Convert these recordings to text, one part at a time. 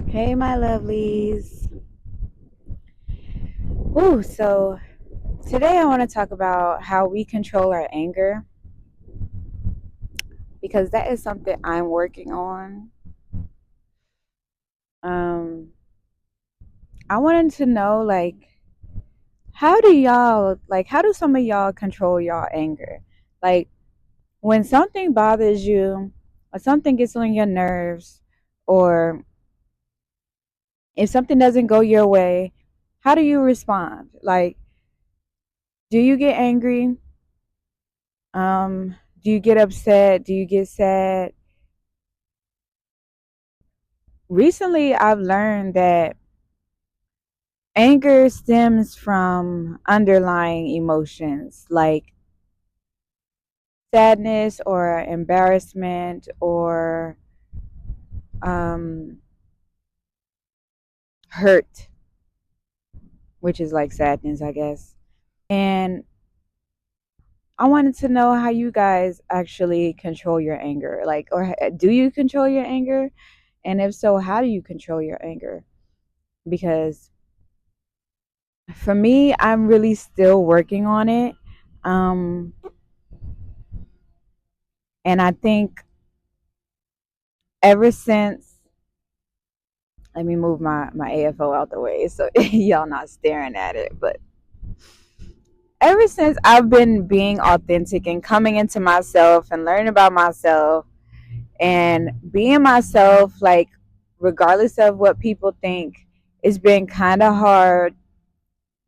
Hey, my lovelies. Ooh, so today I want to talk about how we control our anger because that is something I'm working on. Um, I wanted to know, how do some of y'all control y'all anger? Like, when something bothers you, or something gets on your nerves, or if something doesn't go your way, how do you respond? Like, do you get angry? Do you get upset? Do you get sad? Recently, I've learned that anger stems from underlying emotions like sadness or embarrassment or um, hurt, which is like sadness, I guess. And I wanted to know how you guys actually control your anger. Like, or do you control your anger? And if so, how do you control your anger? Because for me, I'm really still working on it. Um, and I think ever since, let me move my AFO out the way so y'all not staring at it. But ever since I've been being authentic and coming into myself and learning about myself and being myself, like, regardless of what people think, it's been kind of hard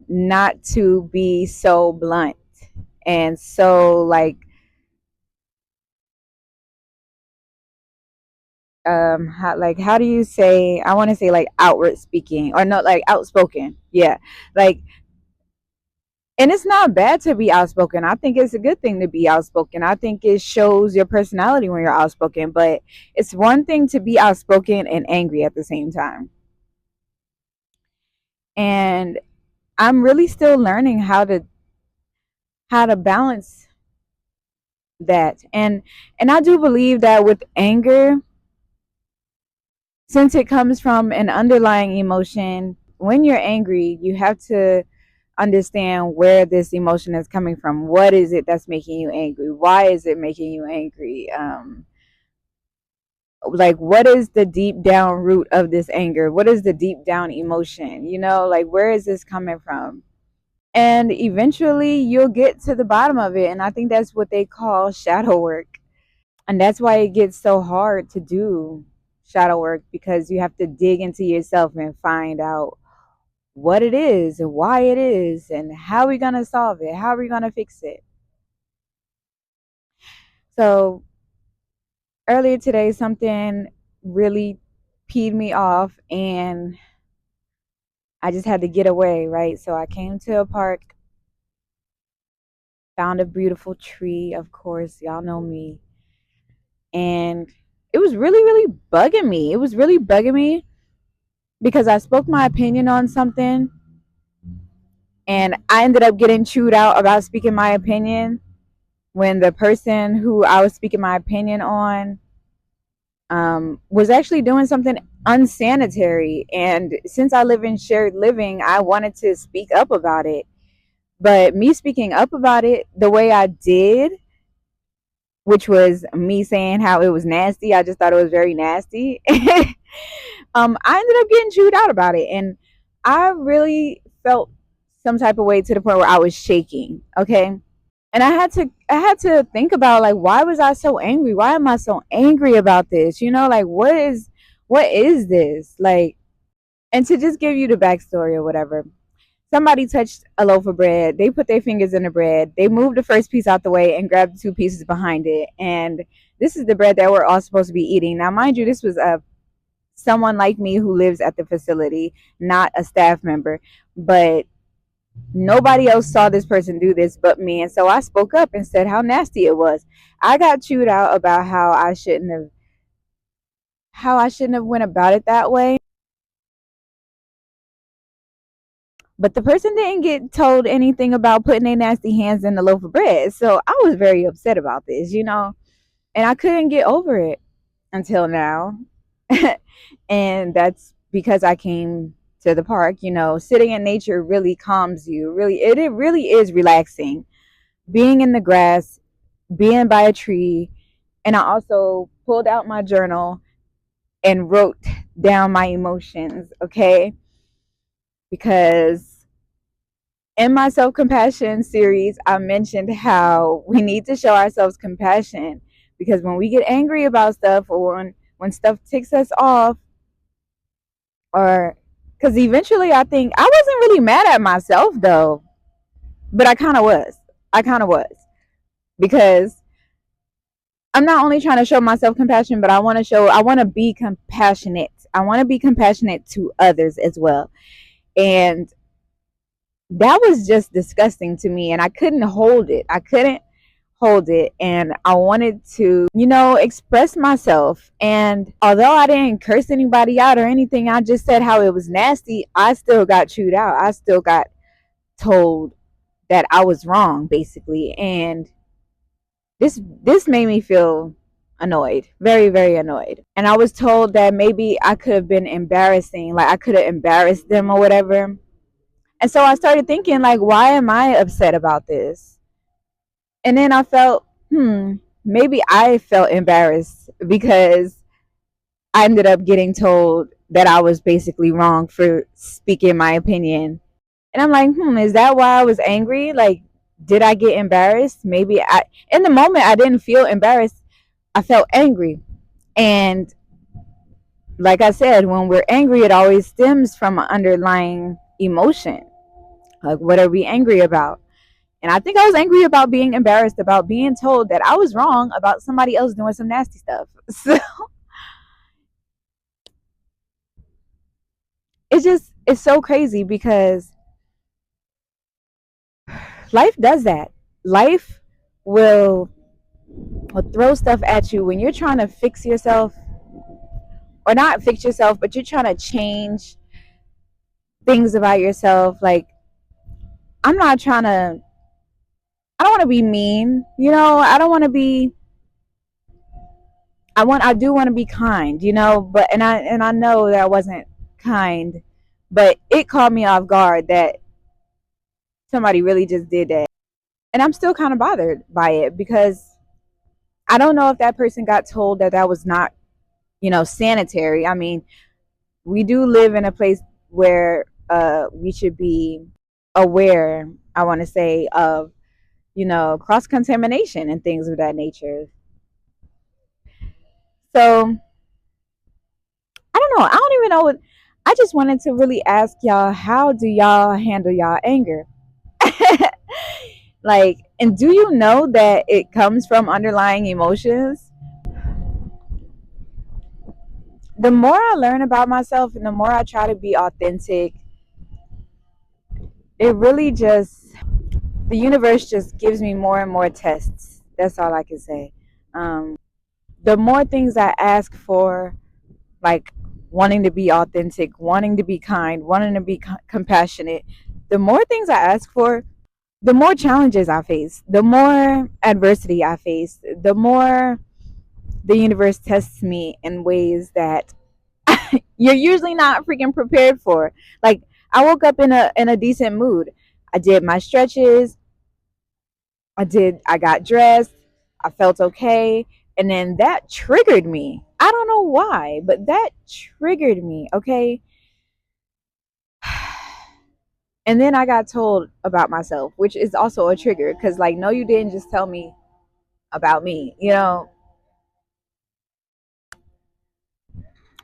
not to be so blunt and so, how do you say, I want to say, like, outward speaking, or not, like, outspoken. Yeah, like, and it's not bad to be outspoken. I think it's a good thing to be outspoken. I think it shows your personality when you're outspoken. But it's one thing to be outspoken and angry at the same time. And I'm really still learning how to balance that. And I do believe that with anger, since it comes from an underlying emotion, when you're angry, you have to understand where this emotion is coming from. What is it that's making you angry? Why is it making you angry? Like, what is the deep down root of this anger? What is the deep down emotion? Like, where is this coming from? And eventually you'll get to the bottom of it. And I think that's what they call shadow work. And that's why it gets so hard to do shadow work, because you have to dig into yourself and find out what it is and why it is and how we're going to solve it, how we're going to fix it. So earlier today, something really peed me off, and I just had to get away, right? So I came to a park, found a beautiful tree, of course, y'all know me. And it was really, really bugging me. It was really bugging me because I spoke my opinion on something, and I ended up getting chewed out about speaking my opinion when the person who I was speaking my opinion on was actually doing something unsanitary. And since I live in shared living, I wanted to speak up about it. But me speaking up about it the way I did, which was me saying how it was nasty, I just thought it was very nasty. I ended up getting chewed out about it. And I really felt some type of way to the point where I was shaking. Okay. And I had to think about, like, why was I so angry? Why am I so angry about this? Like, what is this? Like, and to just give you the backstory or whatever. Somebody touched a loaf of bread. They put their fingers in the bread. They moved the first piece out the way and grabbed the two pieces behind it. And this is the bread that we're all supposed to be eating. Now, mind you, this was someone like me who lives at the facility, not a staff member. But nobody else saw this person do this but me, and so I spoke up and said how nasty it was. I got chewed out about how I shouldn't have went about it that way. But the person didn't get told anything about putting their nasty hands in the loaf of bread. So I was very upset about this. And I couldn't get over it until now. And that's because I came to the park. You know, sitting in nature really calms you. Really, it really is relaxing. Being in the grass, being by a tree, and I also pulled out my journal and wrote down my emotions, okay? Because in my self compassion series, I mentioned how we need to show ourselves compassion because when we get angry about stuff or when stuff ticks us off, or because eventually I think I wasn't really mad at myself though, but I kind of was. I kind of was because I'm not only trying to show myself compassion, but I want to be compassionate. I want to be compassionate to others as well. And that was just disgusting to me. And I couldn't hold it. I couldn't hold it. And I wanted to, express myself. And although I didn't curse anybody out or anything, I just said how it was nasty. I still got chewed out. I still got told that I was wrong, basically. And this made me feel annoyed, very, very annoyed. And I was told that maybe I could have been embarrassing, like I could have embarrassed them or whatever. And so I started thinking, like, why am I upset about this? And then I felt, maybe I felt embarrassed because I ended up getting told that I was basically wrong for speaking my opinion. And I'm like, is that why I was angry? Like, did I get embarrassed? Maybe in the moment, I didn't feel embarrassed. I felt angry. And like I said, when we're angry, it always stems from an underlying emotion. Like, what are we angry about? And I think I was angry about being embarrassed, about being told that I was wrong about somebody else doing some nasty stuff. So it's so crazy because life does that. Life will, will throw stuff at you when you're trying to fix yourself, or not fix yourself, but you're trying to change things about yourself. Like, I'm not trying to, I don't want to be mean, I don't want to be, I do want to be kind, but and I know that I wasn't kind, but it caught me off guard that somebody really just did that. And I'm still kind of bothered by it because I don't know if that person got told that that was not, sanitary. I mean, we do live in a place where we should be aware, I want to say, of, cross contamination and things of that nature. So I don't know. I don't even know what. I just wanted to really ask y'all, how do y'all handle y'all anger? Like, and do you know that it comes from underlying emotions? The more I learn about myself and the more I try to be authentic, it really just, the universe just gives me more and more tests. That's all I can say. The more things I ask for, like wanting to be authentic, wanting to be kind, wanting to be compassionate, the more things I ask for, the more challenges I face, the more adversity I face, the more the universe tests me in ways that you're usually not freaking prepared for. Like, I woke up in a decent mood. I did my stretches. I got dressed. I felt okay. And then that triggered me. I don't know why, but that triggered me, okay? And then I got told about myself, which is also a trigger because, like, no, you didn't just tell me about me,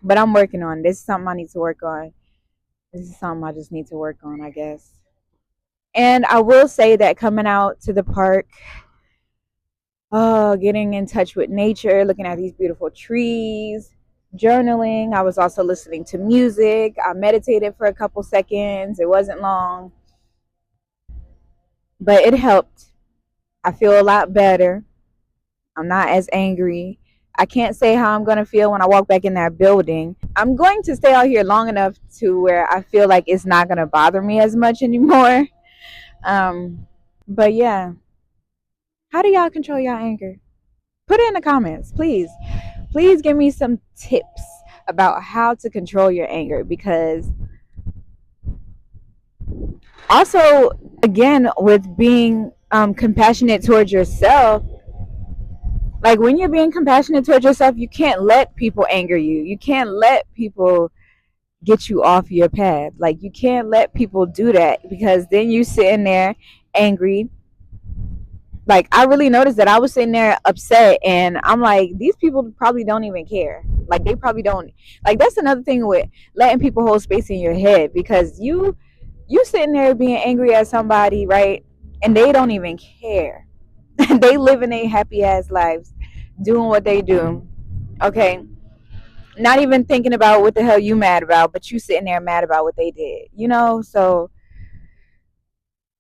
But I'm working on it. This is something I need to work on. This is something I just need to work on, I guess. And I will say that coming out to the park, getting in touch with nature, looking at these beautiful trees, journaling. I was also listening to music. I meditated for a couple seconds. It wasn't long, but it helped. I feel a lot better. I'm not as angry. I can't say how I'm going to feel when I walk back in that building. I'm going to stay out here long enough to where I feel like it's not going to bother me as much anymore. But yeah, how do y'all control y'all anger? Put it in the comments, please. Please give me some tips about how to control your anger, because also, again, with being compassionate towards yourself, like when you're being compassionate towards yourself, you can't let people anger you. You can't let people get you off your path. Like you can't let people do that, because then you sitting there angry. Like I really noticed that I was sitting there upset, and I'm like, these people probably don't even care. Like they probably don't. Like that's another thing with letting people hold space in your head, because you sitting there being angry at somebody, right? And they don't even care. They living a happy ass lives, doing what they do. Okay, not even thinking about what the hell you mad about, but you sitting there mad about what they did. So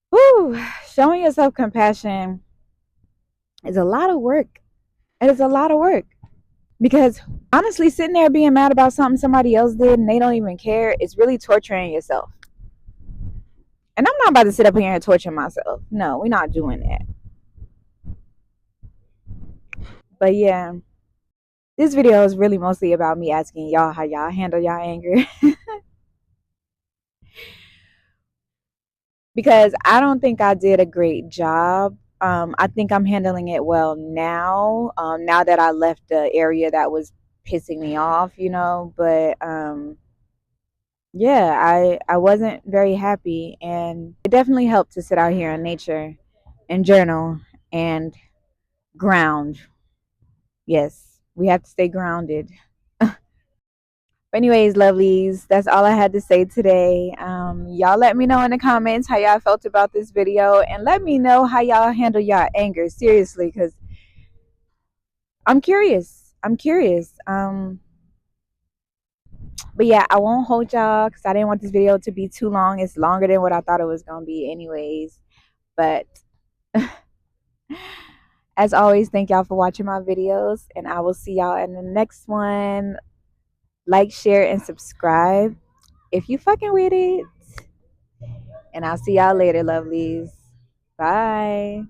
whew, showing yourself compassion is a lot of work. It is a lot of work, because honestly, sitting there being mad about something somebody else did and they don't even care, it's really torturing yourself. And I'm not about to sit up here and torture myself. No, we're not doing that. But yeah, this video is really mostly about me asking y'all how y'all handle y'all anger. Because I don't think I did a great job. I think I'm handling it well now. Now that I left the area that was pissing me off. But yeah, I wasn't very happy, and it definitely helped to sit out here in nature and journal and ground. Yes, we have to stay grounded. But anyways, lovelies, that's all I had to say today. Y'all let me know in the comments how y'all felt about this video, and let me know how y'all handle y'all anger. Seriously, because I'm curious. I'm curious. But yeah, I won't hold y'all because I didn't want this video to be too long. It's longer than what I thought it was gonna be, anyways. But as always, thank y'all for watching my videos, and I will see y'all in the next one. Like, share, and subscribe if you fucking with it. And I'll see y'all later, lovelies. Bye.